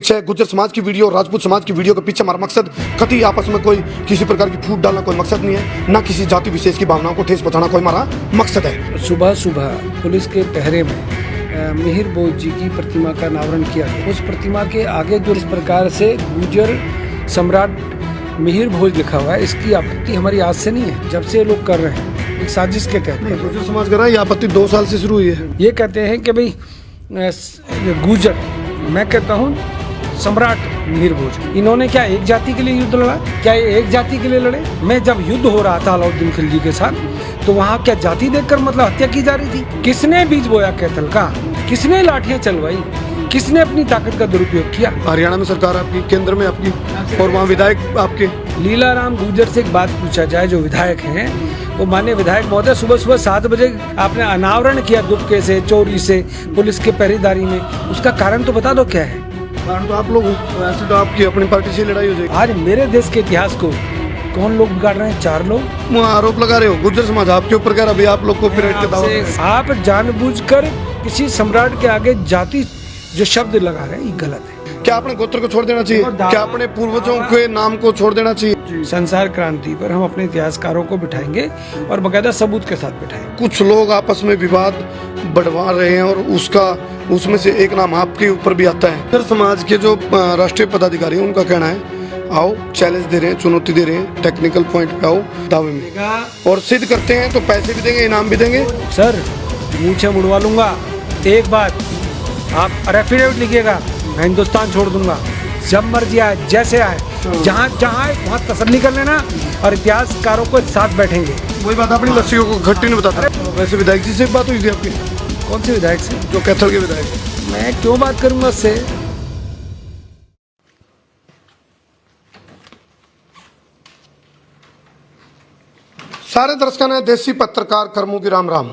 चाहे गुर्जर समाज की वीडियो, राजपूत समाज की वीडियो के पीछे हमारा मकसद कतई आपस में कोई किसी प्रकार की फूट डालना कोई मकसद नहीं है, ना किसी जाति विशेष की भावनाओं को ठेस पहुंचाना कोई हमारा मकसद है। सुबह सुबह पुलिस के पहरे में मिहिर भोज जी की प्रतिमा का अनावरण किया गया। उस प्रतिमा के आगे जो इस प्रकार से गुर्जर सम्राट मिहिर भोज लिखा हुआ है, इसकी आपत्ति हमारी आज से नहीं है, जब से ये लोग कर रहे हैं, एक साजिश के तहत। गुर्जर समाज कर रहा है, ये आपत्ति 2 साल से शुरू हुई है। ये कहते हैं कि भाई गुर्जर, मैं कहता हूँ सम्राट मिहिर भोज, इन्होंने क्या एक जाति के लिए युद्ध लड़ा? क्या ये एक जाति के लिए लड़े? मैं जब युद्ध हो रहा था अलाउद्दीन खिलजी के साथ, तो वहाँ क्या जाति देखकर मतलब हत्या की जा रही थी? किसने बीज बोया कैथल का? किसने लाठियां चलवाई? किसने अपनी ताकत का दुरुपयोग किया? हरियाणा में सरकार आपकी, केंद्र में आपकी, और वहाँ विधायक आपके। लीलाराम गुर्जर से एक बात पूछा जाए, जो विधायक हैं, वो माननीय विधायक महोदय, सुबह सुबह 7 बजे आपने अनावरण किया दुबके से, चोरी से, पुलिस के पहरेदारी में, उसका कारण तो बता दो क्या है? कारण तो आप लोग हो, ऐसे तो आपकी अपनी पार्टी से लड़ाई हो जाएगी। आज मेरे देश के इतिहास को कौन लोग बिगाड़ रहे हैं? 4 लोग। वहाँ आरोप लगा रहे हो गुर्जर समाज आपके ऊपर कह रहा है, आप लोग को पीरियड के दावा। आप जानबूझकर किसी सम्राट के आगे जाति जो शब्द लगा रहे हैं, ये गलत है। क्या आपने गोत्र को छोड़ देना चाहिए? क्या अपने पूर्वजों के नाम को छोड़ देना चाहिए? संसार क्रांति पर हम अपने इतिहासकारों को बिठाएंगे और बकायदा सबूत के साथ बिठाएंगे। कुछ लोग आपस में विवाद बढ़वा रहे हैं और उसमें से एक नाम आपके ऊपर भी आता है। गुर्जर समाज के जो राष्ट्रीय पदाधिकारी हैं, उनका कहना है, आओ चैलेंज दे रहे हैं, चुनौती दे रहे हैं, टेक्निकल पॉइंट पे आओ दावे में, और सिद्ध करते हैं तो पैसे भी देंगे, इनाम भी देंगे। सर मूछे मुड़वा लूंगा। एक बात आप एफिडेविट लिखिएगा, मैं हिंदुस्तान छोड़ दूंगा, जब मर्जी आए, जैसे आए, जहाँ आए वहाँ तसल्ली कर लेना, और इतिहासकारों को साथ बैठेंगे। वही बात अपनी लस्सियों को खट्टी नहीं बताता। वैसे विधायक जी से बात हुई थी आपकी? कौन से विधायक से? जो कैथल के विधायक। मैं क्यों बात करूंगा उससे? सारे दर्शकों ने देसी पत्रकार कर्मों की राम राम।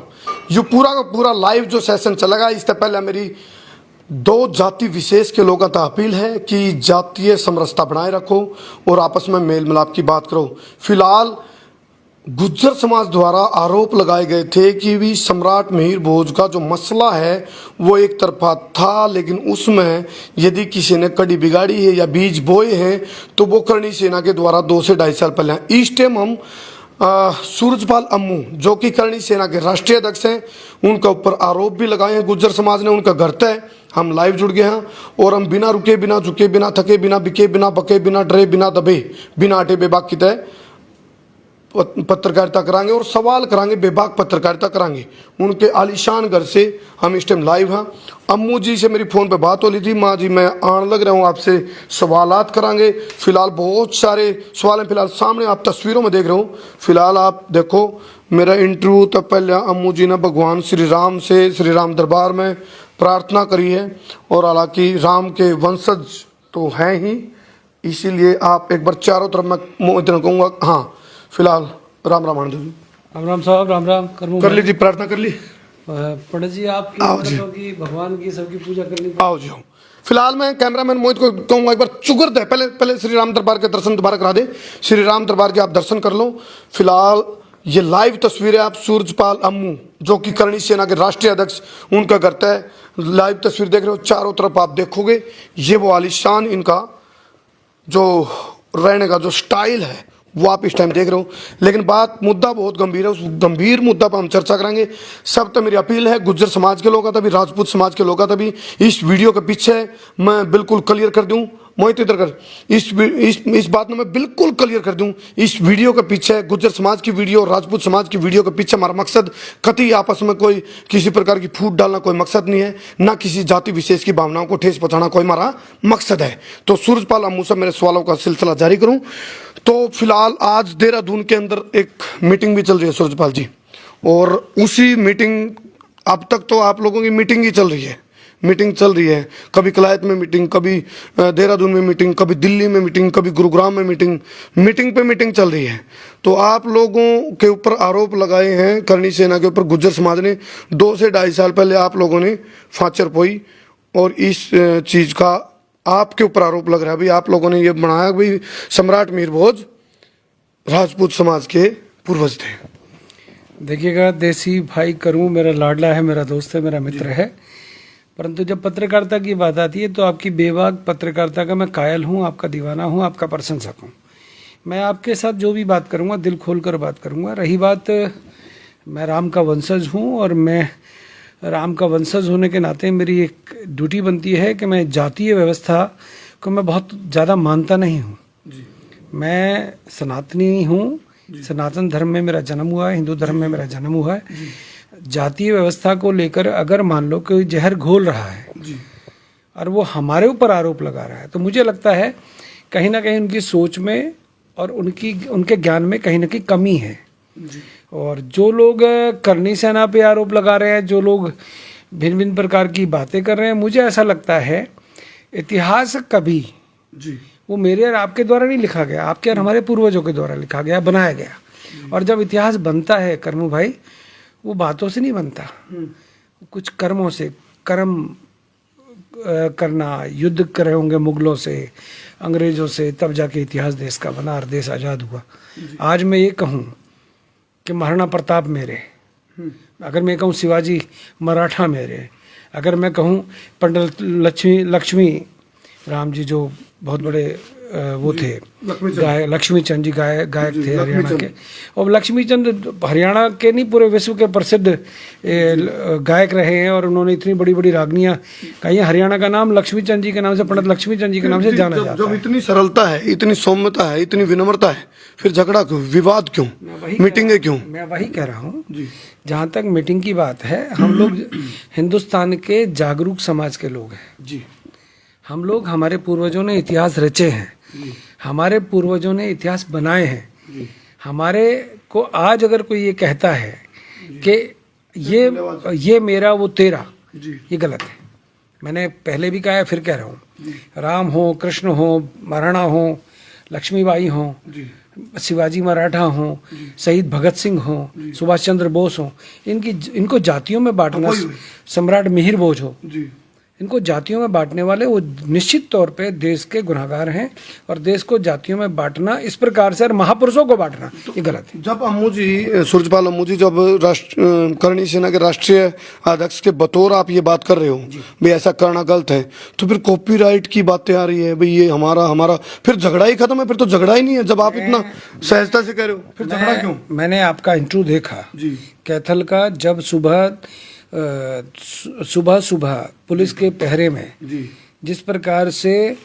ये पूरा का पूरा लाइव जो सेशन चलेगा, इससे पहले मेरी 2 जाति विशेष के लोगों का अपील है कि जातीय समरसता बनाए रखो और आपस में मेल मिलाप की बात करो। फिलहाल गुर्जर समाज द्वारा आरोप लगाए गए थे कि भी सम्राट मिहिर भोज का जो मसला है वो एक तरफा था, लेकिन उसमें यदि किसी ने कड़ी बिगाड़ी है या बीज बोए हैं तो वो करणी सेना के द्वारा 2 से 2.5 साल पहले। इस टाइम हम सूरजपाल अम्मू, जो कि करणी सेना के राष्ट्रीय अध्यक्ष हैं, उनका ऊपर आरोप भी लगाए हैं गुर्जर समाज ने। उनका घर तय हम लाइव जुड़ गए हैं और हम बिना रुके, बिना झुके, बिना थके, बिना बिके, बिना बके, बिना डरे, बिना दबे, बिना अटे बेबाक की तय पत्रकारिता कराएंगे और सवाल कराएंगे, बेबाक पत्रकारिता कराएंगे। उनके आलीशान घर से हम इस टाइम लाइव हैं। अम्मू जी से मेरी फ़ोन पे बात हो रही थी, माँ जी मैं आने लग रहा हूँ, आपसे सवालात कराएंगे। फिलहाल बहुत सारे सवाल हैं, फिलहाल सामने आप तस्वीरों में देख रहे हो। फिलहाल आप देखो मेरा इंटरव्यू, तो पहले अम्मू जी ने भगवान श्री राम से श्री राम दरबार में प्रार्थना करी है, और हालांकि राम के वंशज तो हैं ही, इसीलिए आप एक बार चारों तरफ मैं इतना कहूँगा। हाँ, फिलहाल राम राम आनंद जी। राम राम साहब, राम राम। कर ली जी, प्रार्थना कर ली? पंडित जी आप की भगवान की सबकी पूजा करनी। आओ जी, आओ। फिलहाल मैं कैमरामैन मोहित को कहूँगा एक बार चुगर दे, पहले श्री राम दरबार के दर्शन दोबारा करा दे। श्री राम दरबार के आप दर्शन कर लो। फिलहाल ये लाइव तस्वीरें आप सूरजपाल अम्मू, जो कि करणी सेना के राष्ट्रीय अध्यक्ष, उनका घर तय लाइव तस्वीर देख रहे हो। चारों तरफ आप देखोगे, ये वो आलिशान इनका जो रहने का जो स्टाइल है वो आप इस टाइम देख रहे हो। लेकिन मुद्दा बहुत गंभीर है, उस गंभीर मुद्दा पर हम चर्चा करेंगे। सब तो मेरी अपील है, गुर्जर समाज के लोग तभी, राजपूत समाज के लोग तभी, इस वीडियो के पीछे मैं बिल्कुल क्लियर कर दूं। मोहित इधर कर, इस बात में मैं बिल्कुल क्लियर कर दूं, इस वीडियो के पीछे, गुर्जर समाज की वीडियो, राजपूत समाज की वीडियो के पीछे हमारा मकसद कतई आपस में कोई किसी प्रकार की फूट डालना कोई मकसद नहीं है, ना किसी जाति विशेष की भावनाओं को ठेस पहुंचाना कोई हमारा मकसद है। तो सूरजपाल अम्मू से मेरे सवालों का सिलसिला जारी करूं तो फिलहाल आज देहरादून के अंदर एक मीटिंग भी चल रही है सूरजपाल जी, और उसी मीटिंग, अब तक तो आप लोगों की मीटिंग ही चल रही है, मीटिंग चल रही है, कभी कलायत में मीटिंग, कभी देहरादून में मीटिंग, कभी दिल्ली में मीटिंग, कभी गुरुग्राम में मीटिंग, मीटिंग पे मीटिंग चल रही है। तो आप लोगों के ऊपर आरोप लगाए हैं करणी सेना के ऊपर, गुर्जर समाज ने 2 से 2.5 साल पहले आप लोगों ने फांचर पोई, और इस चीज़ का आपके ऊपर आरोप लग रहा है। अभी आप लोगों ने ये बनाया भाई सम्राट मिहिर भोज राजपूत समाज के पूर्वज थे। देखिएगा, देसी भाई करूँ मेरा लाडला है, मेरा दोस्त है, मेरा मित्र है। परंतु जब पत्रकारिता की बात आती है तो आपकी बेबाक पत्रकारिता का मैं कायल हूँ, आपका दीवाना हूँ, आपका प्रशंसक हूँ। मैं आपके साथ जो भी बात करूँगा दिल खोल कर बात करूँगा। रही बात, मैं राम का वंशज हूँ और मैं राम का वंशज होने के नाते मेरी एक ड्यूटी बनती है कि मैं जातीय व्यवस्था को मैं बहुत ज़्यादा मानता नहीं हूँ। मैं सनातनी हूँ, सनातन धर्म में मेरा जन्म हुआ है, हिंदू धर्म में मेरा जन्म हुआ है। जातीय व्यवस्था को लेकर अगर मान लो कोई जहर घोल रहा है और वो हमारे ऊपर आरोप लगा रहा है, तो मुझे लगता है कहीं ना कहीं उनकी सोच में और उनके ज्ञान में कहीं ना कहीं कमी है। और जो लोग करनी सेना पे आरोप लगा रहे हैं, जो लोग भिन्न भिन्न प्रकार की बातें कर रहे हैं, मुझे ऐसा लगता है इतिहास कभी वो मेरे और आपके द्वारा नहीं लिखा गया, आपके और हमारे पूर्वजों के द्वारा लिखा गया, बनाया गया। और जब इतिहास बनता है कर्मू भाई, वो बातों से नहीं बनता, कुछ कर्मों से। कर्म करना, युद्ध करे होंगे मुगलों से, अंग्रेजों से, तब जाके इतिहास देश का बना और देश आज़ाद हुआ। आज मैं ये कहूँ कि महाराणा प्रताप मेरे, अगर मैं कहूँ शिवाजी मराठा मेरे, अगर मैं कहूँ पंडित लक्ष्मी राम जी जो बहुत बड़े वो थे लक्ष्मी चंद जी गायक थे हरियाणा के, और लक्ष्मी चंद हरियाणा के नहीं पूरे विश्व के प्रसिद्ध गायक रहे हैं और उन्होंने इतनी बड़ी बड़ी रागनियाँ गाई हैं। हरियाणा का नाम लक्ष्मी चंद जी के नाम से, पंडित लक्ष्मी चंद जी के नाम से जाना जाता है। जब इतनी सरलता है, इतनी सौम्यता है, इतनी विनम्रता है, फिर झगड़ा क्यों, विवाद क्यों, मीटिंगें क्यों? मैं वही कह रहा हूँ। जहाँ तक मीटिंग की बात है, हम लोग हिंदुस्तान के जागरूक समाज के लोग हैं। हम लोग, हमारे पूर्वजों ने इतिहास रचे हैं, हमारे पूर्वजों ने इतिहास बनाए हैं। हमारे को आज अगर कोई ये कहता है कि ये मेरा वो तेरा, ये गलत है। मैंने पहले भी कहा है, फिर कह रहा हूँ, राम हो, कृष्ण हो, महाराणा हो, लक्ष्मीबाई हो, शिवाजी मराठा हो, शहीद भगत सिंह हो, सुभाष चंद्र बोस हो, इनको जातियों में बांटना, सम्राट मिहिर भोज हो, इनको जातियों में बांटने वाले वो निश्चित तौर पे देश के गुनहगार हैं। और देश को जातियों में बांटना इस प्रकार से, और महापुरुषों को बांटना, ये गलत है। जब अम्मू जी, सूरजपाल अम्मू जी, जब करणी सेना के राष्ट्रीय अध्यक्ष के बतौर आप ये बात कर रहे हो भाई ऐसा करना गलत है, तो फिर कॉपीराइट की बातें आ रही है भाई ये हमारा, फिर झगड़ा ही खत्म है, फिर तो झगड़ा ही नहीं है। जब आप इतना सहजता से कह रहे हो, फिर झगड़ा क्यों? मैंने आपका इंटरव्यू देखा कैथल का, जब सुबह पुलिस के पहरे में जिस प्रकार से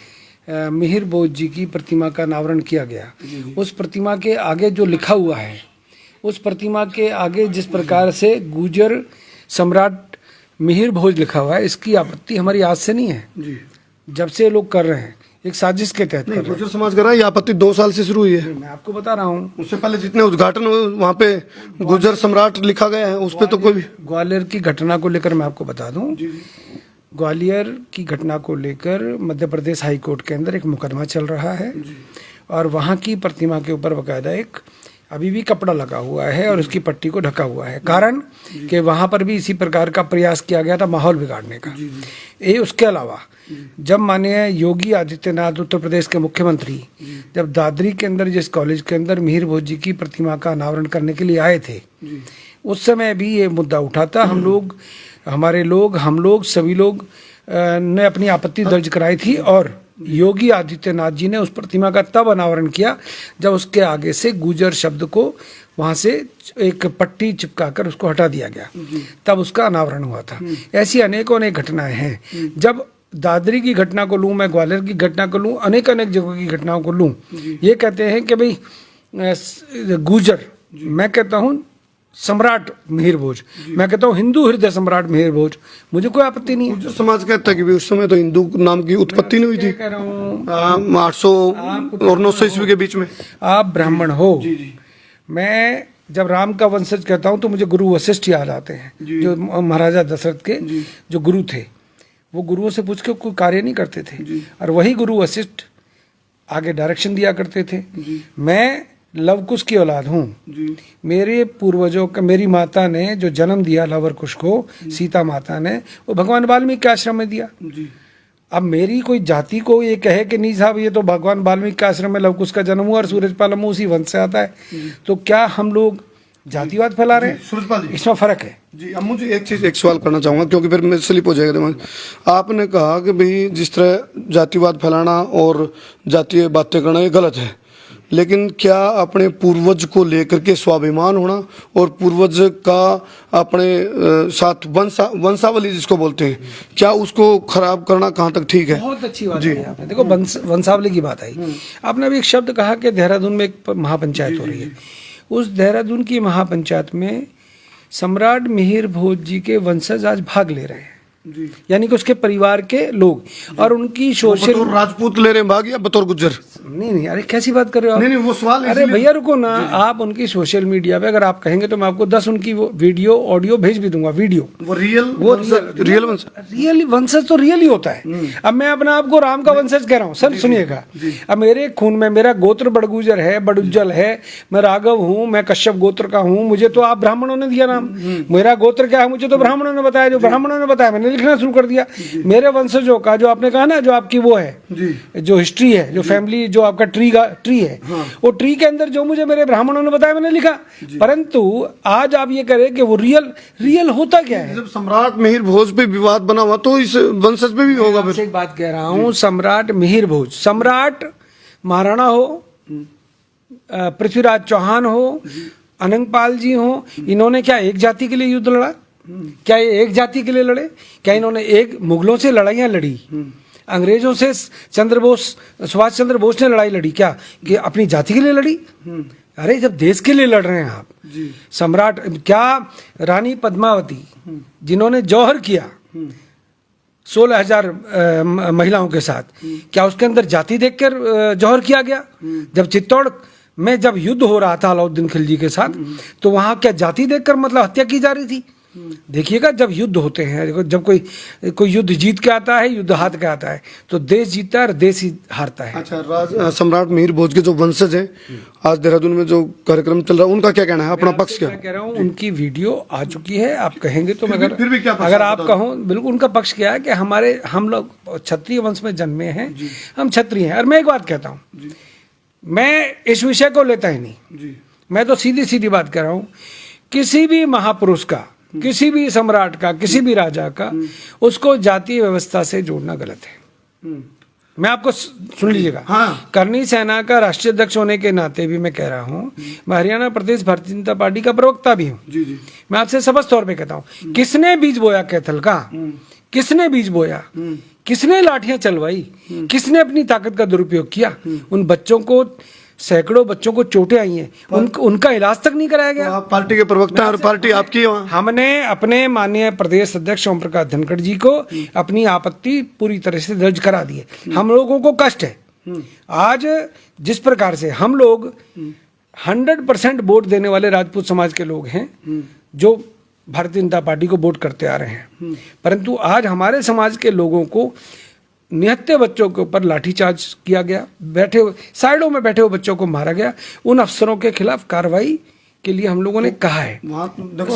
मिहिर भोज जी की प्रतिमा का अनावरण किया गया, उस प्रतिमा के आगे जो लिखा हुआ है, उस प्रतिमा के आगे जिस प्रकार से गुजर सम्राट मिहिर भोज लिखा हुआ है, इसकी आपत्ति हमारी आज से नहीं है। जब से लोग कर रहे हैं, एक साजिश के तहत कर रहे हैं। गुर्जर समाज कर रहा है, ये आपत्ति 2 साल से शुरू हुई है। मैं आपको बता रहा हूँ, उससे पहले जितने उद्घाटन हुए वहाँ पे गुर्जर सम्राट लिखा गया है, उस पे तो कोई भी। ग्वालियर की घटना को लेकर मैं आपको बता दूं, ग्वालियर की घटना को लेकर मध्य प्रदेश हाई कोर्ट के अंदर एक मुकदमा चल रहा है और वहाँ की प्रतिमा के ऊपर बाकायदा एक अभी भी कपड़ा लगा हुआ है और उसकी पट्टी को ढका हुआ है। कारण कि वहाँ पर भी इसी प्रकार का प्रयास किया गया था माहौल बिगाड़ने का। ये उसके अलावा जब माननीय योगी आदित्यनाथ उत्तर प्रदेश के मुख्यमंत्री जब दादरी के अंदर जिस कॉलेज के अंदर मिहिर भोज जी की प्रतिमा का अनावरण करने के लिए आए थे, उस समय भी ये मुद्दा उठा था। हम लोग सभी लोग ने अपनी आपत्ति दर्ज कराई थी और योगी आदित्यनाथ जी ने उस प्रतिमा का तब अनावरण किया जब उसके आगे से गुजर शब्द को वहां से एक पट्टी चिपकाकर उसको हटा दिया गया, तब उसका अनावरण हुआ था। ऐसी अनेकों अनेक घटनाएं हैं। जब दादरी की घटना को लूँ, मैं ग्वालियर की घटना को लूँ, अनेक जगहों की घटनाओं को लूँ, ये कहते हैं कि भाई गुजर, मैं कहता हूँ सम्राट मिहिर भोज, मैं कहता हूँ हिंदू हृदय सम्राट मिहिर भोज, मुझे कोई आपत्ति नहीं है। समाज कहता है कि उस समय तो हिंदू नाम की उत्पत्ति नहीं हुई थी, कह रहा हूँ 800 और 900 ईस्वी के बीच में। आप ब्राह्मण हो, मैं जब राम का वंशज कहता हूँ तो मुझे गुरु वशिष्ठ याद आते हैं, जो महाराजा दशरथ के जो गुरु थे। वो गुरुओं से पूछ के कोई कार्य नहीं करते थे और वही गुरु वशिष्ठ आगे डायरेक्शन दिया करते थे। मैं लवकुश की औलाद हूँ। मेरे पूर्वजों का, मेरी माता ने जो जन्म दिया लवकुश को, सीता माता ने, वो भगवान वाल्मीकि के आश्रम में दिया। अब मेरी कोई जाति को ये कहे कि नहीं साहब ये तो भगवान वाल्मीकि के आश्रम में लवकुश का जन्म हुआ और सूरजपाल अम्मू उसी वंश से आता है, तो क्या हम लोग जातिवाद फैला रहे सूरजपाल हैं, जी। इसमें फर्क है। जी अब मुझे एक सवाल करना चाहूँगा क्योंकि फिर मैं स्लिप हो जाएगा दिमाग। आपने कहा कि भाई जिस तरह जातिवाद फैलाना और जातीय बातें करना ये गलत है, लेकिन क्या अपने पूर्वज को लेकर के स्वाभिमान होना और पूर्वज का अपने साथ वंशावली जिसको बोलते हैं, क्या उसको खराब करना कहाँ तक ठीक है? बहुत अच्छी बात है आपने। देखो वंशावली की बात आई, आपने अभी एक शब्द कहा कि देहरादून में एक महापंचायत हो रही है। उस देहरादून की महापंचायत में सम्राट मिहिर भोज जी के वंशज आज भाग ले रहे हैं, यानी कि उसके परिवार के लोग, और उनकी सोशल बतौर राजपूत ले रहे हैं भाग या बतौर गुज्जर? नहीं, अरे कैसी बात कर रहे हो आप? नहीं वो सवाल अरे भैया रुको ना, आप उनकी सोशल मीडिया पे अगर आप कहेंगे तो मैं आपको 10 उनकी वो वीडियो ऑडियो भेज भी दूंगा। वीडियो वो रियल वंशज तो रियल ही होता है। अब मैं अपने आप को राम का वंशज कह रहा हूँ, सर सुनिएगा। अब मेरे खून में मेरा गोत्र बड़गुजर है, बड़ुज्जल है, मैं राघव हूँ, मैं कश्यप गोत्र का हूँ। मुझे तो आप ब्राह्मणों ने दिया नाम, मेरा गोत्र क्या है मुझे तो ब्राह्मणों ने बताया, जो ब्राह्मणों ने बताया मैंने लिखना शुरू कर दिया। मेरे वंशजों का जो आपने कहा ना, जो आपकी वो है जो हिस्ट्री है, जो फैमिली, जो आपका ट्री है, वो ट्री के अंदर जो मुझे मेरे ब्राह्मणों ने बताया मैंने लिखा। परंतु आज आप ये करें कि वो रियल होता क्या है? जब सम्राट मिहिर भोज पे विवाद बना हुआ तो इस वंशज पे भी होगा। मैं एक बात कह रहा हूँ, सम्राट मिहिर भोज, सम्राट महाराणा हो, पृथ्वीराज चौहान हो, अनंगपाल जी हो, इन्होंने क्या एक जाति के लिए युद्ध लड़ा? क्या ये एक जाति के लिए लड़े? क्या इन्होंने एक मुगलों से लड़ाइयाँ लड़ी? अंग्रेजों से सुभाष चंद्र बोस ने लड़ाई लड़ी क्या कि अपनी जाति के लिए लड़ी? अरे जब देश के लिए लड़ रहे हैं आप, सम्राट क्या रानी पद्मावती जिन्होंने जौहर किया 16,000 महिलाओं के साथ, क्या उसके अंदर जाति देखकर जौहर किया गया? जब चित्तौड़ में जब युद्ध हो रहा था अलाउद्दीन खिलजी के साथ, तो वहां क्या जाति देखकर मतलब हत्या की जा रही थी? देखिएगा जब युद्ध होते हैं, जब कोई युद्ध जीत के आता है, युद्ध हार के आता है, तो देश जीतता है और देश ही हारता है। अच्छा, सम्राट मिहिर भोज के जो वंशज हैं, आज देहरादून में जो कार्यक्रम चल रहा है, उनका क्या कहना है? अपना पक्ष क्या? मैं कह रहा हूँ उनकी वीडियो आ चुकी है, आप कहेंगे तो मगर फिर भी क्या अगर आप कहो, बिल्कुल उनका पक्ष क्या है कि हम लोग क्षत्रिय वंश में जन्मे हैं, हम क्षत्रिय हैं। और मैं एक बात कहता हूँ, मैं इस विषय को लेता ही नहीं, मैं तो सीधी सीधी बात कर रहा हूँ। किसी भी महापुरुष का, किसी भी सम्राट का, किसी भी राजा का, उसको जातीय व्यवस्था से जोड़ना गलत है। मैं आपको सुन लीजिएगा। हाँ। करनी सेना का राष्ट्रीय अध्यक्ष होने के नाते भी मैं कह रहा हूँ, मैं हरियाणा प्रदेश भारतीय जनता पार्टी का प्रवक्ता भी हूँ। मैं आपसे स्पष्ट तौर पे कहता हूँ, किसने बीज बोया कैथल का? किसने बीज बोया? किसने लाठियां चलवाई? किसने अपनी ताकत का दुरुपयोग किया? उन बच्चों को, सैकड़ों बच्चों को चोटें आई हैं, उनका इलाज तक नहीं कराया गया। आप पार्टी के प्रवक्ता और पार्टी आपकी है वहाँ। हमने अपने माननीय प्रदेश अध्यक्ष ओम प्रकाश धनखड़ जी को अपनी आपत्ति पूरी तरह से दर्ज करा दी है। हम लोगों को कष्ट है। आज जिस प्रकार से हम लोग 100% वोट देने वाले राजपूत समाज के लोग हैं, जो भारतीय जनता पार्टी को वोट करते आ रहे हैं, परंतु आज हमारे समाज के लोगों को निहत्थे बच्चों के ऊपर लाठीचार्ज किया गया, बैठे हुए साइडों में बैठे हुए बच्चों को मारा गया। उन अफसरों के खिलाफ कार्रवाई के लिए हम लोगों ने कहा है। वहाँ देखो,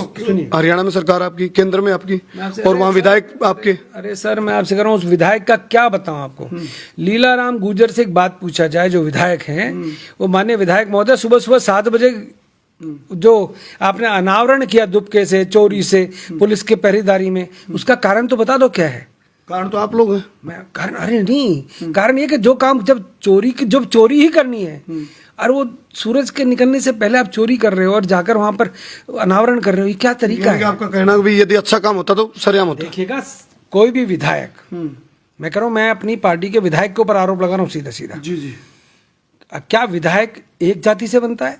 हरियाणा में सरकार आपकी, केंद्र में आपकी, और वहाँ विधायक आपके। अरे सर, मैं आपसे कह रहा हूँ, उस विधायक का क्या बताऊं आपको। लीलाराम गुर्जर से एक बात पूछा जाए, जो विधायक हैं, वो माननीय विधायक महोदय, सुबह 7 बजे जो आपने अनावरण किया दुबके से, चोरी से, पुलिस के पहरेदारी में, उसका कारण तो बता दो क्या है? कारण तो आप लोग हैं। मैं कारण, अरे नहीं, कारण ये कि जो काम जब चोरी ही करनी है, और वो सूरज के निकलने से पहले आप चोरी कर रहे हो और जाकर वहां पर अनावरण कर रहे हो, ये क्या तरीका है? आपका कहना है भी यदि अच्छा काम होता तो सरेआम होता। देखिएगा, कोई भी विधायक, मैं कह रहा हूं, मैं अपनी पार्टी के विधायक के ऊपर आरोप लगा रहा हूँ सीधा सीधा। क्या विधायक एक जाति से बनता है?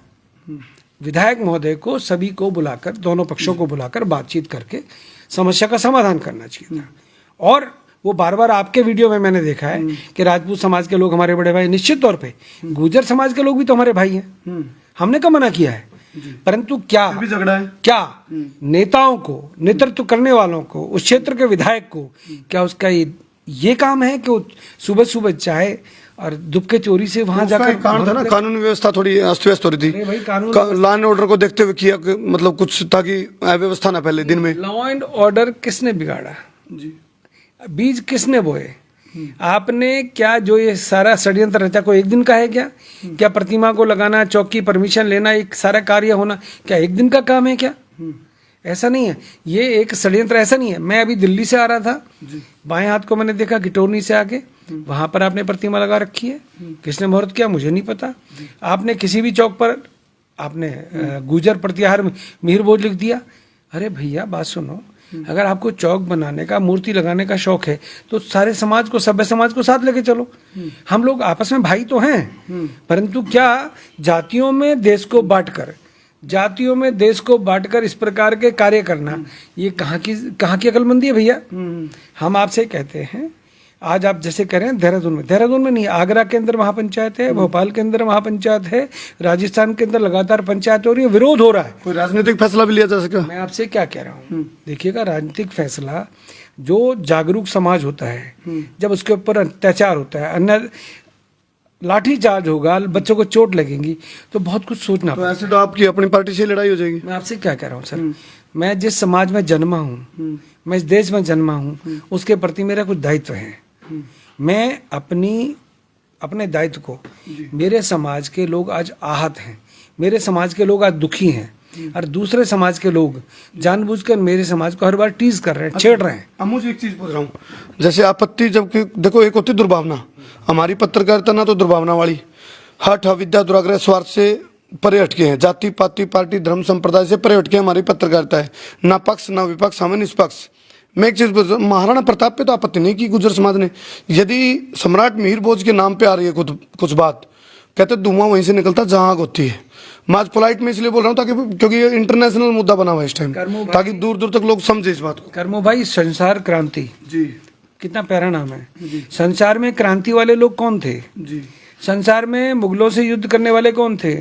विधायक महोदय को सभी को बुलाकर, दोनों पक्षों को बुलाकर बातचीत करके समस्या का समाधान करना चाहिए था। और वो बार बार आपके वीडियो में मैंने देखा है कि राजपूत समाज के लोग हमारे बड़े भाई, निश्चित तौर पे गुर्जर समाज के लोग भी तो हमारे भाई हैं, हमने कब मना किया है? परंतु क्या भी झगड़ा है? क्या नेताओं को, नेतृत्व करने वालों को, उस क्षेत्र के विधायक को, क्या उसका ये काम है कि सुबह सुबह चाहे और दुबके चोरी से वहां जाकर? कारण था ना, कानून व्यवस्था थोड़ी अस्त व्यस्त हो रही थी, लॉ एंड ऑर्डर को देखते हुए किया, मतलब कुछ ताकि अव्यवस्था ना फैले दिन में। लॉ एंड ऑर्डर किसने बिगाड़ा? बीज किसने बोए? आपने क्या जो ये सारा षड्यंत्र रचा कोई एक दिन का है क्या? क्या प्रतिमा को लगाना, चौक की परमिशन लेना, एक सारा कार्य होना क्या एक दिन का काम है क्या? ऐसा नहीं है, ये एक षड्यंत्र ऐसा नहीं है। मैं अभी दिल्ली से आ रहा था, बाएं हाथ को मैंने देखा किटोरनी से आके, वहां पर आपने प्रतिमा लगा रखी है। किसने मुहूर्त किया मुझे नहीं पता। आपने किसी भी चौक पर आपने गुजर प्रतिहार मिहिर भोज लिख दिया। अरे भैया बात सुनो, अगर आपको चौक बनाने का, मूर्ति लगाने का शौक है तो सारे समाज को, सभ्य समाज को साथ लेके चलो। हम लोग आपस में भाई तो हैं, परंतु क्या जातियों में देश को बांटकर, जातियों में देश को बांटकर इस प्रकार के कार्य करना, ये कहाँ की अकलमंदी है भैया? हम आपसे कहते हैं, आज आप जैसे कह रहे हैं देहरादून में नहीं, आगरा के अंदर महापंचायत है, भोपाल के अंदर महापंचायत है, राजस्थान के अंदर लगातार पंचायत हो रही है, विरोध हो रहा है। कोई राजनीतिक फैसला भी लिया जा सका? मैं आपसे क्या कह रहा हूँ, देखिएगा, राजनीतिक फैसला जो जागरूक समाज होता है, जब उसके ऊपर अत्याचार होता है, अन्य लाठीचार्ज होगा, बच्चों को चोट लगेगी, तो बहुत कुछ सोचना तो ऐसे तो आपकी अपनी पार्टी से लड़ाई हो जाएगी। मैं आपसे क्या कह रहा हूँ सर, मैं जिस समाज में जन्मा हूँ, मैं इस देश में जन्मा हूँ, उसके प्रति मेरा कुछ दायित्व है। मैं अपने दायित्व को, मेरे समाज के लोग आज आहत हैं, मेरे समाज के लोग आज दुखी हैं, और दूसरे समाज के लोग जानबूझकर मेरे समाज को हर बार टीज कर रहे हैं, छेड़ रहे हैं। अब मुझे एक चीज पूछ रहा हूँ, जैसे आपत्ति, जबकि देखो एक होती दुर्भावना, हमारी पत्रकारिता ना तो दुर्भावना वाली, हठ अविद्या दुराग्रह स्वार्थ से परे हटके हैं, जाति पाति पार्टी धर्म संप्रदाय से परे हटके हमारी पत्रकारिता है, ना पक्ष ना विपक्ष, हमें निष्पक्ष। मैं एक चीज पूछ रहा हूँ, महाराणा प्रताप पे तो आपत्ति नहीं की गुर्जर समाज ने, यदि सम्राट मिहिर भोज के नाम पे आ रही है कुछ बात, कहते धुआं वहीं से निकलता जहां आग होती है। मैं आज पोलाइट में इसलिए बोल रहा हूँ ताकि, क्योंकि ये इंटरनेशनल मुद्दा बना हुआ है इस टाइम, ताकि दूर दूर तक लोग समझे इस बात को। कर्मो भाई, संसार क्रांति जी, कितना प्यारा नाम है। संसार में क्रांति वाले लोग कौन थे? जी, संसार में मुगलों से युद्ध करने वाले कौन थे?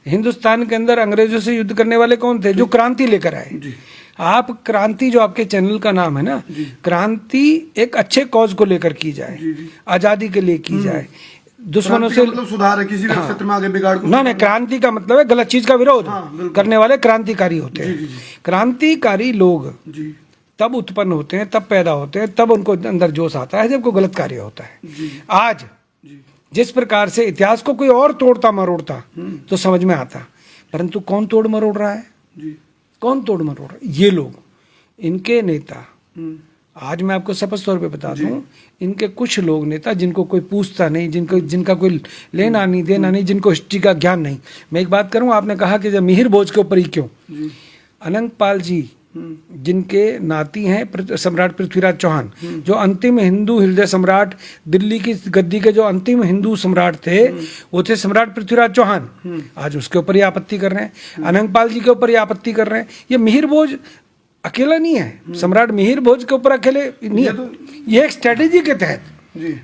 हिंदुस्तान के अंदर अंग्रेजों से युद्ध करने वाले कौन थे? जो क्रांति लेकर आए। आप क्रांति, जो आपके चैनल का नाम है ना, क्रांति एक अच्छे कॉज को लेकर की जाए, आजादी के लिए की जाए, दुश्मनों से, मतलब सुधार है, किसी भी क्षेत्र में आगे बिगाड़ को नहीं, क्रांति का मतलब है गलत चीज का विरोध करने वाले क्रांतिकारी होते हैं। क्रांतिकारी लोग तब उत्पन्न होते हैं, तब पैदा होते हैं, तब उनको अंदर जोश आता है जब कोई गलत कार्य होता है। आज जिस प्रकार से इतिहास को कोई और तोड़ता मरोड़ता तो समझ में आता, परंतु कौन तोड़ मरोड़ रहा है? कौन तोड़ मरोड़ रहा है? ये लोग, इनके नेता। आज मैं आपको स्पष्ट तौर पे बता दूं, इनके कुछ लोग नेता जिनको कोई पूछता नहीं, जिनका कोई लेना नहीं देना नहीं, जिनको हिस्ट्री का ज्ञान नहीं। मैं एक बात करूं, आपने कहा कि जब मिहिर भोज के ऊपर ही क्यों, अनंगपाल जी जिनके नाती हैं सम्राट पृथ्वीराज चौहान, जो अंतिम हिंदू हृदय सम्राट, दिल्ली की गद्दी के जो अंतिम हिंदू सम्राट थे, वो थे सम्राट पृथ्वीराज चौहान। आज उसके ऊपर ही आपत्ति कर रहे हैं, अनंगपाल जी के ऊपर ही आपत्ति कर रहे हैं। ये मिहिर भोज अकेला नहीं है, सम्राट मिहिर भोज के ऊपर अकेले नहीं है, ये एक स्ट्रेटेजी के तहत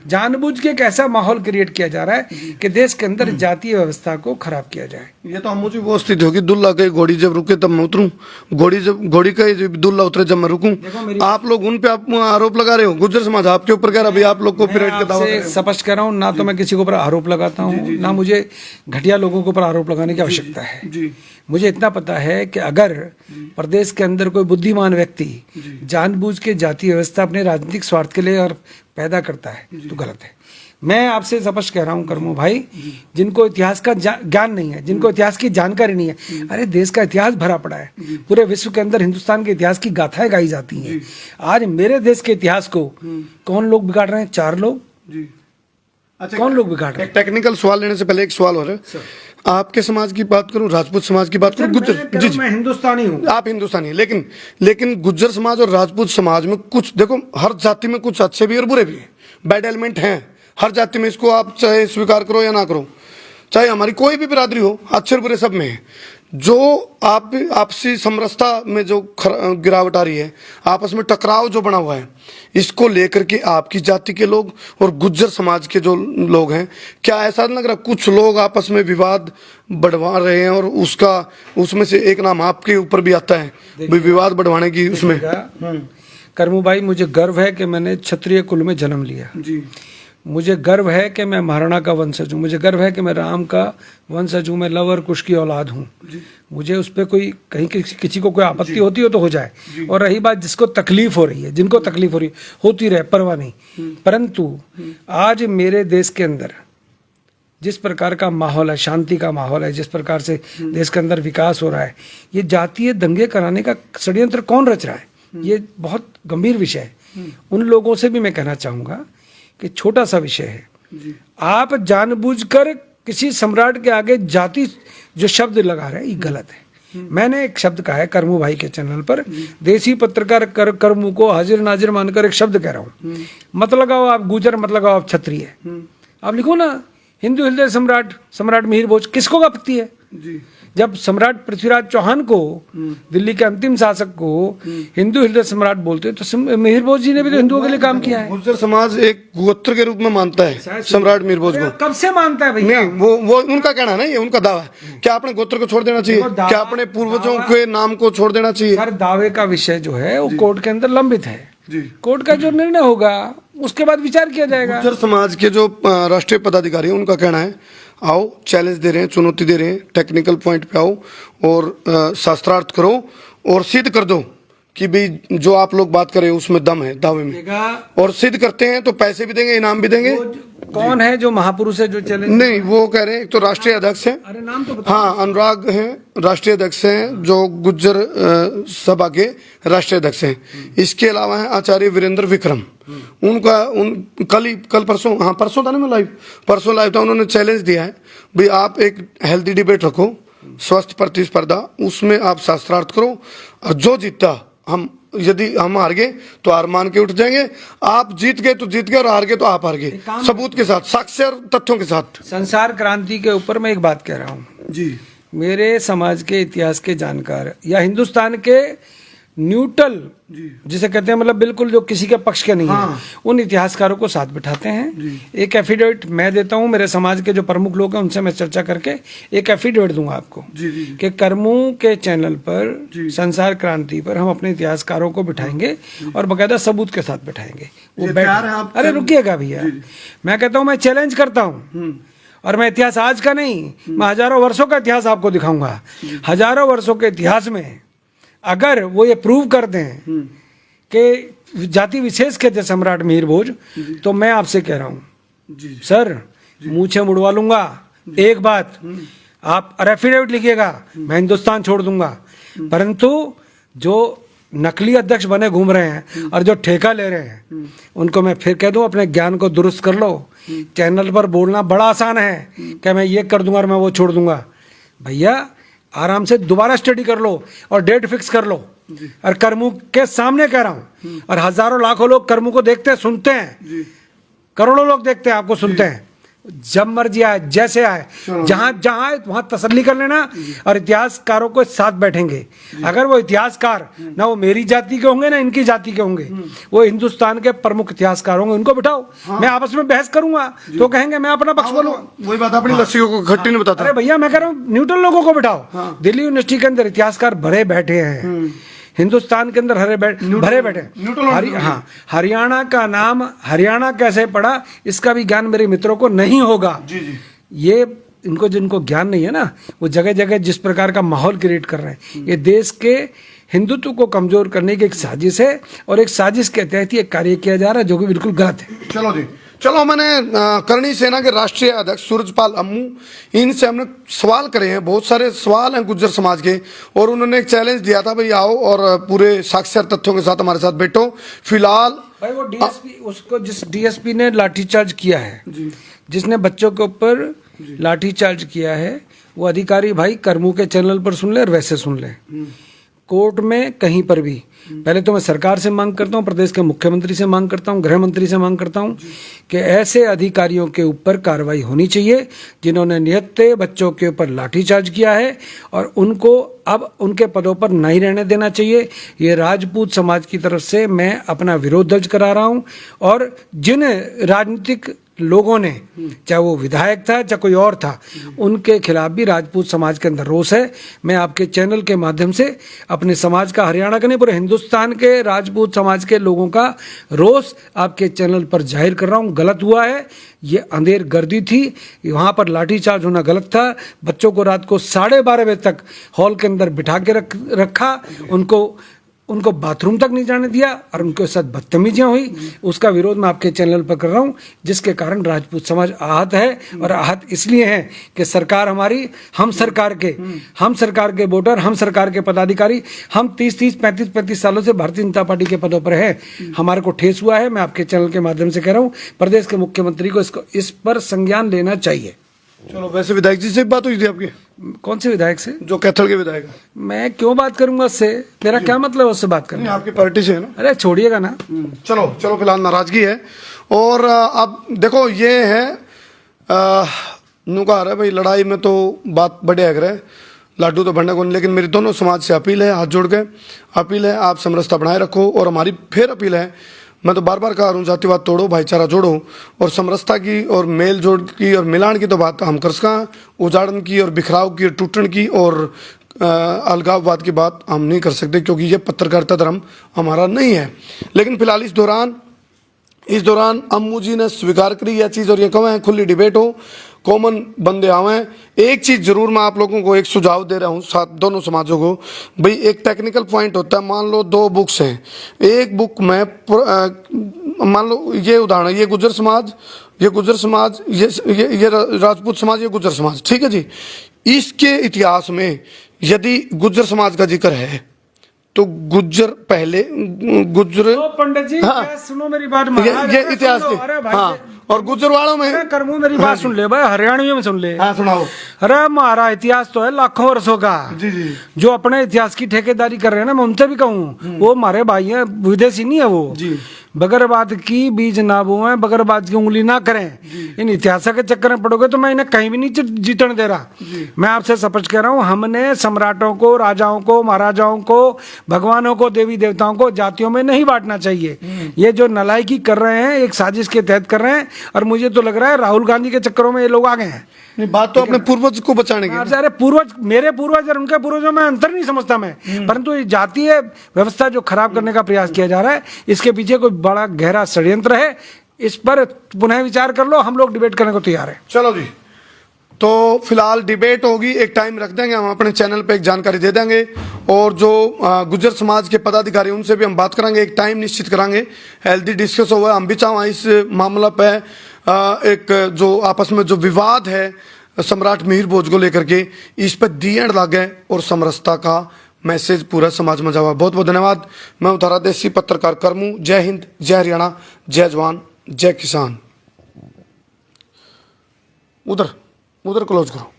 जानबूझ के एक ऐसा माहौल क्रिएट किया जा रहा है कि देश के अंदर जातीय व्यवस्था को खराब किया जाए। ये तो मुझे वो स्थिति होगी, दुल्ला के घोड़ी जब रुके तब मैं उतरूं, घोड़ी का जब दुल्ला उतरे जब मैं रुकूं। आप लोग उन पे आप आरोप लगा रहे हो, गुर्जर समाज आपके ऊपर कह रहा, अभी आप लोग को पीरियड का दावा। स्पष्ट कह रहा हूँ, ना तो मैं किसी के ऊपर आरोप लगाता हूँ, ना मुझे घटिया लोगों के ऊपर आरोप लगाने की आवश्यकता है। मुझे इतना पता है कि अगर प्रदेश के अंदर कोई बुद्धिमान व्यक्ति जानबूझ के जातीय व्यवस्था अपने राजनीतिक स्वार्थ के लिए और पैदा करता है तो गलत है। मैं आपसे स्पष्ट कह रहा हूँ कर्मो भाई, जिनको इतिहास का ज्ञान नहीं है, जिनको इतिहास की जानकारी नहीं है, अरे देश का इतिहास भरा पड़ा है, पूरे विश्व के अंदर हिंदुस्तान के इतिहास की गाथाएं गाई जाती हैं। आज मेरे देश के इतिहास को कौन लोग बिगाड़ रहे हैं? 4 लोग। अच्छा, कौन लोग बिगाड़ रहे हैं? टेक्निकल सवाल लेने से पहले एक सवाल हो रहा है, आपके समाज की बात करूं, राजपूत समाज की बात करूं, गुज्जर, जी मैं हिंदुस्तानी हूं, आप हिंदुस्तानी हैं, लेकिन गुज्जर समाज और राजपूत समाज में कुछ, देखो हर जाति में कुछ अच्छे भी और बुरे भी बैड एलिमेंट हैं, हर जाति में, इसको आप चाहे स्वीकार करो या ना करो, चाहे हमारी कोई भी बिरादरी हो, अच्छे और बुरे सब में है। जो आपसी समरसता में जो गिरावट आ रही है, आपस में टकराव जो बना हुआ है, इसको लेकर के आपकी जाति के लोग और गुज्जर समाज के जो लोग हैं, क्या ऐसा नहीं लग रहा कुछ लोग आपस में विवाद बढ़वा रहे हैं, और उसमें से एक नाम आपके ऊपर भी आता है विवाद बढ़वाने की? उसमें कर्मू भाई, मुझे गर्व है कि मैंने क्षत्रिय कुल में जन्म लिया। मुझे गर्व है कि मैं महाराणा का वंशज हूँ, मुझे गर्व है कि मैं राम का वंशज हूँ, मैं लव और कुश की औलाद हूँ। मुझे उस पर कोई कहीं किसी को कोई आपत्ति होती हो तो हो जाए। और रही बात जिसको तकलीफ हो रही है, जिनको तकलीफ हो रही है, होती रहे, परवाह नहीं। परंतु आज मेरे देश के अंदर जिस प्रकार का माहौल है, शांति का माहौल है, जिस प्रकार से देश के अंदर विकास हो रहा है, ये जातीय दंगे कराने का षड्यंत्र कौन रच रहा है, ये बहुत गंभीर विषय है। उन लोगों से भी मैं कहना चाहूँगा कि छोटा सा विषय है, आप जानबूझकर किसी सम्राट के आगे जाति जो शब्द लगा रहे हैं, ये गलत है। मैंने एक शब्द कहा है करमू भाई के चैनल पर, देसी पत्रकार करमू को हाजिर नाजिर मानकर एक शब्द कह रहा हूँ, मत लगाओ आप गुजर, मत लगाओ आप क्षत्रिय। आप लिखो ना हिंदू हृदय सम्राट, सम्राट मिहिर भोज, किसको आपत्ति है? जब सम्राट पृथ्वीराज चौहान को, दिल्ली के अंतिम शासक को हिंदू हृदय सम्राट बोलते तो मिहिर भोज जी ने भी तो हिंदुओं के लिए काम किया है। गुर्जर समाज एक गोत्र के रूप में मानता है सम्राट मिहिर भोज को। कब से मानता है भैया? नहीं, वो उनका कहना है ना, ये उनका दावा है। क्या अपने गोत्र को छोड़ देना चाहिए? क्या अपने पूर्वजों के नाम को छोड़ देना चाहिए? हर दावे का विषय जो है वो कोर्ट के अंदर लंबित है। कोर्ट का जो निर्णय होगा उसके बाद विचार किया जाएगा। गुर्जर समाज के जो राष्ट्रीय पदाधिकारी हैं उनका कहना है, आओ चैलेंज दे रहे हैं, चुनौती दे रहे हैं, टेक्निकल पॉइंट पे आओ और शास्त्रार्थ करो और सिद्ध कर दो कि भाई जो आप लोग बात कर रहे हो उसमें दम है दावे में, और सिद्ध करते हैं तो पैसे भी देंगे, इनाम भी देंगे। कौन है जो महापुरुष है जो चैलेंज? नहीं, वो कह रहे हैं एक तो राष्ट्रीय अध्यक्ष हैं, अरे नाम तो बताओ। हाँ, अनुराग हैं, राष्ट्रीय अध्यक्ष हैं, जो गुज्जर सभा के राष्ट्रीय अध्यक्ष हैं। इसके अलावा है आचार्य वीरेंद्र विक्रम, उनका कल परसों, हाँ परसों था ना, मैं परसों लाइव था, उन्होंने चैलेंज दिया है भाई आप एक हेल्दी डिबेट रखो, स्वस्थ प्रतिस्पर्धा, उसमें आप शास्त्रार्थ करो, और जो जीतता, यदि हम हार गए तो हार मान के उठ जाएंगे, आप जीत गए तो जीत गए और हार गए तो आप हार गए, सबूत के साथ, साक्ष्य और तथ्यों के साथ। संसार क्रांति के ऊपर मैं एक बात कह रहा हूँ जी, मेरे समाज के इतिहास के जानकार या हिंदुस्तान के न्यूट्रल जिसे कहते हैं, मतलब बिल्कुल जो किसी के पक्ष के नहीं है, उन इतिहासकारों को साथ बिठाते हैं। एक एफिडेविट मैं देता हूं, मेरे समाज के जो प्रमुख लोग हैं उनसे मैं चर्चा करके एक एफिडेविट दूंगा आपको कि करमू के चैनल पर, संसार क्रांति पर हम अपने इतिहासकारों को बिठाएंगे और बकायदा सबूत के साथ बिठाएंगे। वो अरे रुकिएगा भैया, मैं कहता हूँ मैं चैलेंज करता हूँ, और मैं इतिहास आज का नहीं, मैं हजारों वर्षों का इतिहास आपको दिखाऊंगा। हजारों वर्षों के इतिहास में अगर वो ये प्रूव कर दें कि जाति विशेष के थे सम्राट मिहिर भोज, तो मैं आपसे कह रहा हूं सर, मूछें मुड़वा लूंगा। एक बात आप एफिडेविट लिखिएगा, मैं हिंदुस्तान छोड़ दूंगा। परंतु जो नकली अध्यक्ष बने घूम रहे हैं और जो ठेका ले रहे हैं, उनको मैं फिर कह दूं अपने ज्ञान को दुरुस्त कर लो। चैनल पर बोलना बड़ा आसान है कि मैं ये कर दूंगा और मैं वो छोड़ दूंगा। भैया आराम से दोबारा स्टडी कर लो और डेट फिक्स कर लो। और करमू के सामने कह रहा हूं, और हजारों लाखों लोग करमू को देखते हैं, सुनते हैं, करोड़ों लोग देखते हैं, आपको सुनते हैं। जब मर्जी आए, जैसे आए, जहां आए वहां तसल्ली कर लेना, और इतिहासकारों को साथ बैठेंगे। अगर वो इतिहासकार ना वो मेरी जाति के होंगे ना इनकी जाति के होंगे, वो हिंदुस्तान के प्रमुख इतिहासकार होंगे, उनको बिठाओ। मैं आपस में बहस करूंगा तो कहेंगे मैं अपना पक्ष बोलूंगा। वही बात अपनी लस्सियों को खट्टी नहीं बताता। अरे भैया मैं कह रहा हूँ न्यूट्रल लोगों को बिठाओ। दिल्ली यूनिवर्सिटी के अंदर इतिहासकार भरे बैठे हैं, हिंदुस्तान के अंदर भरे बैठे। हाँ, हरियाणा का नाम हरियाणा कैसे पड़ा इसका भी ज्ञान मेरे मित्रों को नहीं होगा। ये इनको जिनको ज्ञान नहीं है ना, वो जगह जगह जिस प्रकार का माहौल क्रिएट कर रहे हैं, ये देश के हिंदुत्व को कमजोर करने की एक साजिश है, और एक साजिश के तहत ये कार्य किया जा रहा है जो कि बिल्कुल गलत है। चलो मैंने करणी सेना के राष्ट्रीय अध्यक्ष सूरजपाल अम्मू, इनसे हमने सवाल करे हैं, बहुत सारे सवाल हैं गुज्जर समाज के, और उन्होंने एक चैलेंज दिया था भाई आओ और पूरे साक्षर तथ्यों के साथ हमारे साथ बैठो। फिलहाल भाई वो डीएसपी, उसको जिस डीएसपी ने लाठीचार्ज किया है, जिसने बच्चों के ऊपर लाठीचार्ज किया है, वो अधिकारी भाई करमू के चैनल पर सुन ले और वैसे सुन ले। कोर्ट में कहीं पर भी, पहले तो मैं सरकार से मांग करता हूं, प्रदेश के मुख्यमंत्री से मांग करता हूं, गृह मंत्री से मांग करता हूं कि ऐसे अधिकारियों के ऊपर कार्रवाई होनी चाहिए जिन्होंने निहत्थे बच्चों के ऊपर लाठीचार्ज किया है, और उनको अब उनके पदों पर नहीं रहने देना चाहिए। ये राजपूत समाज की तरफ से मैं अपना विरोध दर्ज करा रहा हूं, और जिन राजनीतिक लोगों ने, चाहे वो विधायक था चाहे कोई और था, उनके खिलाफ भी राजपूत समाज के अंदर रोष है। मैं आपके चैनल के माध्यम से अपने समाज का, हरियाणा का नहीं पूरे हिंदुस्तान के राजपूत समाज के लोगों का रोष आपके चैनल पर जाहिर कर रहा हूँ। गलत हुआ है, ये अंधेर गर्दी थी, वहाँ पर लाठीचार्ज होना गलत था। बच्चों को रात को 12:30 बजे तक हॉल के अंदर बिठा के रखा, उनको बाथरूम तक नहीं जाने दिया और उनके साथ बदतमीजियां हुई। उसका विरोध मैं आपके चैनल पर कर रहा हूं, जिसके कारण राजपूत समाज आहत है। और आहत इसलिए है कि सरकार हमारी, हम सरकार के वोटर, हम सरकार के पदाधिकारी, हम 30-30, 35-35 सालों से भारतीय जनता पार्टी के पदों पर हैं। हमारे को ठेस हुआ है। मैं आपके चैनल के माध्यम से कह रहा हूँ, प्रदेश के मुख्यमंत्री को इस पर संज्ञान लेना चाहिए। चलो, वैसे विधायक जी से बात हुई थी आपकी? कौन से विधायक से? जो कैथल के विधायक है। मैं क्यों बात करूंगा उससे? मेरा क्या मतलब उससे बात करना? आपकी पार्टी से है ना? अरे छोड़िएगा ना। चलो चलो, फिलहाल नाराजगी है। और अब देखो, ये है नुका रहा है भाई, लड़ाई में तो बात बढ़िया है, लाडू तो बढ़ने को नहीं। लेकिन मेरी दोनों समाज से अपील है, हाथ जोड़ के अपील है, आप समरसता बनाए रखो। और हमारी फिर अपील है, मैं तो बार बार कह रहा हूँ, जातिवाद तोड़ो, भाईचारा जोड़ो। और समरसता की और मेल जोड़ की और मिलान की तो बात हम कर सका, उजाड़न की और बिखराव की और टूटन की और अलगाववाद की बात हम नहीं कर सकते, क्योंकि ये पत्रकारिता धर्म हमारा नहीं है। लेकिन फिलहाल इस दौरान अम्मू जी ने स्वीकार करी यह चीज़, और ये कहें खुली डिबेट हो, कॉमन बंदे आवें। एक चीज़ जरूर मैं आप लोगों को एक सुझाव दे रहा हूँ, साथ दोनों समाजों को, भाई एक टेक्निकल पॉइंट होता है। मान लो 2 बुक्स हैं, एक बुक में मान लो ये उदाहरण, ये गुर्जर समाज, ये राजपूत समाज, ये गुर्जर समाज, ठीक है जी। इसके इतिहास में यदि गुर्जर समाज का जिक्र है तो गुज्जर पहले गुज्जर, पंडित जी, हाँ, सुनो मेरी बात, ये इतिहास के, हाँ, और गुज्जरवाड़ों में करमू मेरी बात सुन ले भाई, हरियाणवी में सुन ले। हाँ, सुनाओ। अरे हमारा इतिहास तो है लाखों वर्षों का। जी जी। जो अपने इतिहास की ठेकेदारी कर रहे हैं ना, मैं उनसे भी कहूँ, वो हमारे भाई हैं, विदेशी नहीं है वो जी। बगरबाद की बीज ना बोएं, बगरबाद की उंगली ना करें। इन इतिहास के चक्कर में पड़ोगे तो मैं इन्हें कहीं भी नहीं जीतने दे रहा। मैं आपसे स्पष्ट कह रहा हूँ, हमने सम्राटों को, राजाओं को, महाराजाओं को, भगवानों को, देवी देवताओं को जातियों में नहीं बांटना चाहिए। ये जो नलायकी कर रहे हैं, एक साजिश के तहत कर रहे हैं। और मुझे तो लग रहा है राहुल गांधी के चक्करों में ये लोग आ गए हैं। नहीं, बात तो अपने पूर्वज को बचाने की। अरे पूर्वज, मेरे पूर्वज और उनके पूर्वजों में अंतर नहीं समझता मैं, परंतु ये जातीय व्यवस्था जो खराब करने का प्रयास किया जा रहा है, इसके पीछे कोई बड़ा गहरा षड्यंत्र है। इस पर पुनः विचार कर लो, हम लोग डिबेट करने को तैयार है। चलो जी, तो फिलहाल डिबेट होगी, एक टाइम रख देंगे, हम अपने चैनल पे एक जानकारी दे देंगे। और जो गुज्जर समाज के पदाधिकारी, उनसे भी हम बात करेंगे, एक टाइम निश्चित करांगे, हेल्दी डिस्कस होगा। हम भी चाहें इस मामला पे एक जो आपस में जो विवाद है सम्राट मिहिर भोज को लेकर के, इस पर दी एंड लागे और समरसता का मैसेज पूरा समाज में जावा। बहुत बहुत धन्यवाद। मैं उतारा देसी पत्रकार करमू। जय हिंद, जय हरियाणा, जय जवान, जय किसान। उधर क्लोज करो।